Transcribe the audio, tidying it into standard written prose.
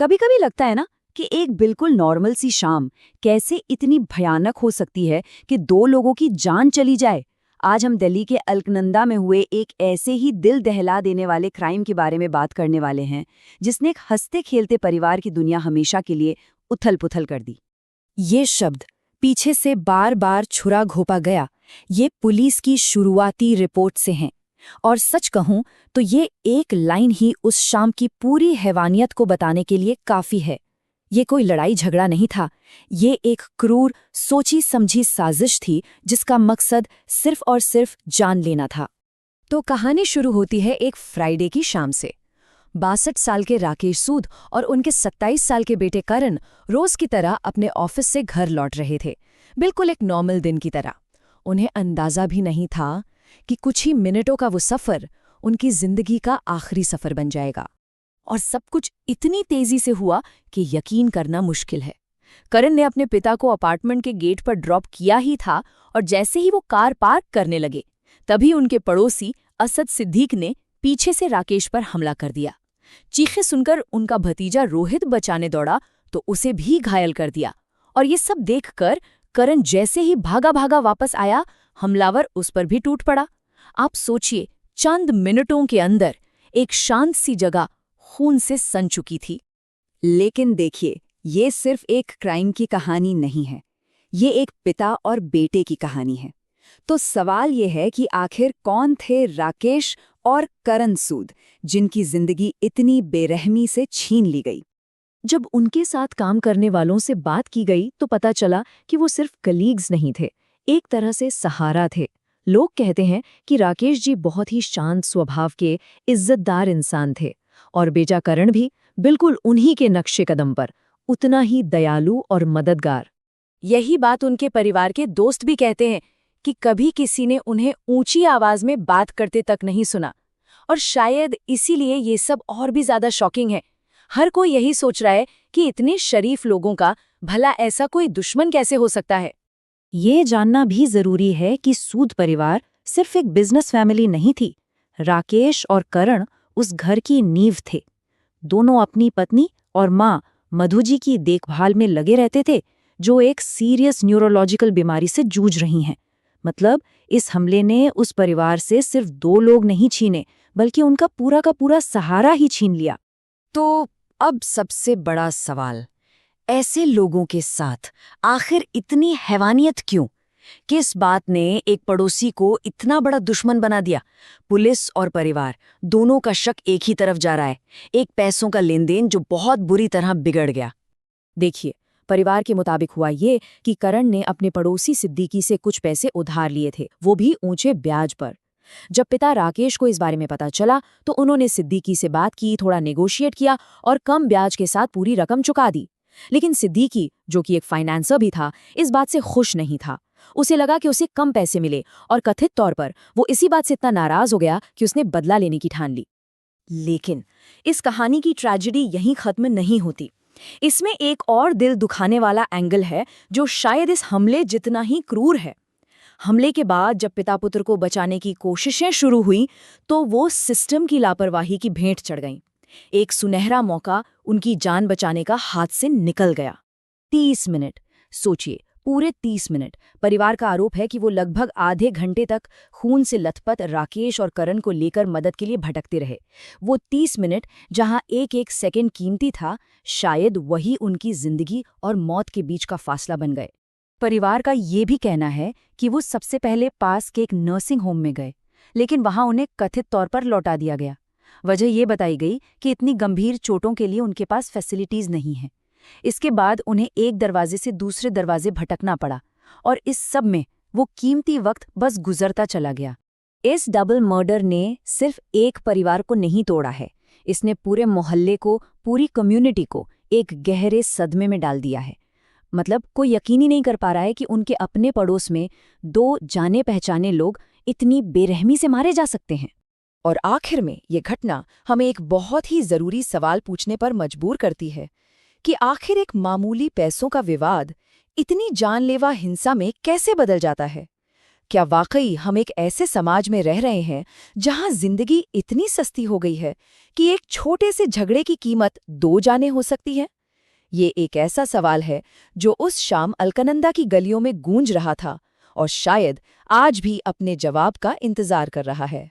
कभी कभी लगता है ना कि एक बिल्कुल नॉर्मल सी शाम कैसे इतनी भयानक हो सकती है कि दो लोगों की जान चली जाए। आज हम दिल्ली के अलकनंदा में हुए एक ऐसे ही दिल दहला देने वाले क्राइम के बारे में बात करने वाले हैं जिसने एक हंसते खेलते परिवार की दुनिया हमेशा के लिए उथल पुथल कर दी। ये शब्द पीछे से बार बार छुरा घोंपा गया, ये पुलिस की शुरुआती रिपोर्ट से हैं। और सच कहूं तो ये एक लाइन ही उस शाम की पूरी हैवानियत को बताने के लिए काफी है। ये कोई लड़ाई झगड़ा नहीं था, ये एक क्रूर, सोची समझी साजिश थी जिसका मकसद सिर्फ और सिर्फ जान लेना था। तो कहानी शुरू होती है एक फ्राइडे की शाम से। 62 साल के राकेश सूद और उनके 27 साल के बेटे करण रोज की तरह अपने ऑफिस से घर लौट रहे थे, बिल्कुल एक नॉर्मल दिन की तरह। उन्हें अंदाजा भी नहीं था कि कुछ ही मिनटों का वो सफ़र उनकी जिंदगी का आखिरी सफ़र बन जाएगा। और सब कुछ इतनी तेजी से हुआ कि यकीन करना मुश्किल है। करण ने अपने पिता को अपार्टमेंट के गेट पर ड्रॉप किया ही था और जैसे ही वो कार पार्क करने लगे तभी उनके पड़ोसी असद सिद्दीक ने पीछे से राकेश पर हमला कर दिया। चीखें सुनकर उनका भतीजा रोहित बचाने दौड़ा तो उसे भी घायल कर दिया। और ये सब देखकर करण जैसे ही भागा भागा वापस आया, हमलावर उस पर भी टूट पड़ा। आप सोचिए, चंद मिनटों के अंदर एक शांत सी जगह खून से सन चुकी थी। लेकिन देखिए, ये सिर्फ एक क्राइम की कहानी नहीं है, ये एक पिता और बेटे की कहानी है। तो सवाल ये है कि आखिर कौन थे राकेश और करण सूद जिनकी जिंदगी इतनी बेरहमी से छीन ली गई। जब उनके साथ काम करने वालों से बात की गई तो पता चला कि वो सिर्फ कलीग्स नहीं थे, एक तरह से सहारा थे। लोग कहते हैं कि राकेश जी बहुत ही शांत स्वभाव के इज्जतदार इंसान थे और बेटा करण भी बिल्कुल उन्हीं के नक्शे कदम पर उतना ही दयालु और मददगार। यही बात उनके परिवार के दोस्त भी कहते हैं कि कभी किसी ने उन्हें ऊंची आवाज में बात करते तक नहीं सुना। और शायद इसीलिए ये सब और भी ज्यादा शॉकिंग है। हर कोई यही सोच रहा है कि इतने शरीफ लोगों का भला ऐसा कोई दुश्मन कैसे हो सकता है। ये जानना भी जरूरी है कि सूद परिवार सिर्फ एक बिजनेस फैमिली नहीं थी। राकेश और करण उस घर की नींव थे। दोनों अपनी पत्नी और माँ मधु जी की देखभाल में लगे रहते थे, जो एक सीरियस न्यूरोलॉजिकल बीमारी से जूझ रही हैं। मतलब इस हमले ने उस परिवार से सिर्फ 2 लोग नहीं छीने, बल्कि उनका पूरा का पूरा सहारा ही छीन लिया। तो अब सबसे बड़ा सवाल, ऐसे लोगों के साथ आखिर इतनी हैवानियत क्यों? किस बात ने एक पड़ोसी को इतना बड़ा दुश्मन बना दिया? पुलिस और परिवार दोनों का शक एक ही तरफ जा रहा है, एक पैसों का लेन देन जो बहुत बुरी तरह बिगड़ गया। देखिए, परिवार के मुताबिक हुआ ये कि करण ने अपने पड़ोसी सिद्दीकी से कुछ पैसे उधार लिए थे, वो भी ऊंचे ब्याज पर। जब पिता राकेश को इस बारे में पता चला तो उन्होंने सिद्दीकी से बात की, थोड़ा नेगोशिएट किया और कम ब्याज के साथ पूरी रकम चुका दी। लेकिन सिद्दीकी, जो कि एक फाइनेंसर भी था, इस बात से खुश नहीं था। उसे लगा कि उसे कम पैसे मिले और कथित तौर पर वो इसी बात से इतना नाराज हो गया कि उसने बदला लेने की ठान ली। लेकिन इस कहानी की ट्रेजेडी यहीं खत्म नहीं होती। इसमें एक और दिल दुखाने वाला एंगल है जो शायद इस हमले जितना ही क्रूर है। हमले के बाद जब पिता पुत्र को बचाने की कोशिशें शुरू हुई तो वो सिस्टम की लापरवाही की भेंट चढ़ गईं। एक सुनहरा मौका उनकी जान बचाने का हाथ से निकल गया। 30 मिनट, सोचिए, पूरे 30 मिनट। परिवार का आरोप है कि वो लगभग आधे घंटे तक खून से लथपथ राकेश और करण को लेकर मदद के लिए भटकते रहे। वो 30 मिनट जहां एक एक सेकंड कीमती था, शायद वही उनकी जिंदगी और मौत के बीच का फासला बन गए। परिवार का ये भी कहना है कि वो सबसे पहले पास के एक नर्सिंग होम में गए, लेकिन वहां उन्हें कथित तौर पर लौटा दिया गया। वजह ये बताई गई कि इतनी गंभीर चोटों के लिए उनके पास फैसिलिटीज नहीं हैं। इसके बाद उन्हें एक दरवाजे से दूसरे दरवाजे भटकना पड़ा और इस सब में वो कीमती वक्त बस गुजरता चला गया। इस डबल मर्डर ने सिर्फ एक परिवार को नहीं तोड़ा है, इसने पूरे मोहल्ले को, पूरी कम्युनिटी को एक गहरे सदमे में डाल दिया है। मतलब कोई यकीन ही नहीं कर पा रहा है कि उनके अपने पड़ोस में 2 जाने पहचाने लोग इतनी बेरहमी से मारे जा सकते हैं। और आखिर में ये घटना हमें एक बहुत ही जरूरी सवाल पूछने पर मजबूर करती है कि आखिर एक मामूली पैसों का विवाद इतनी जानलेवा हिंसा में कैसे बदल जाता है? क्या वाकई हम एक ऐसे समाज में रह रहे हैं जहां जिंदगी इतनी सस्ती हो गई है कि एक छोटे से झगड़े की कीमत 2 जानें हो सकती है? ये एक ऐसा सवाल है जो उस शाम अलकनंदा की गलियों में गूंज रहा था और शायद आज भी अपने जवाब का इंतजार कर रहा है।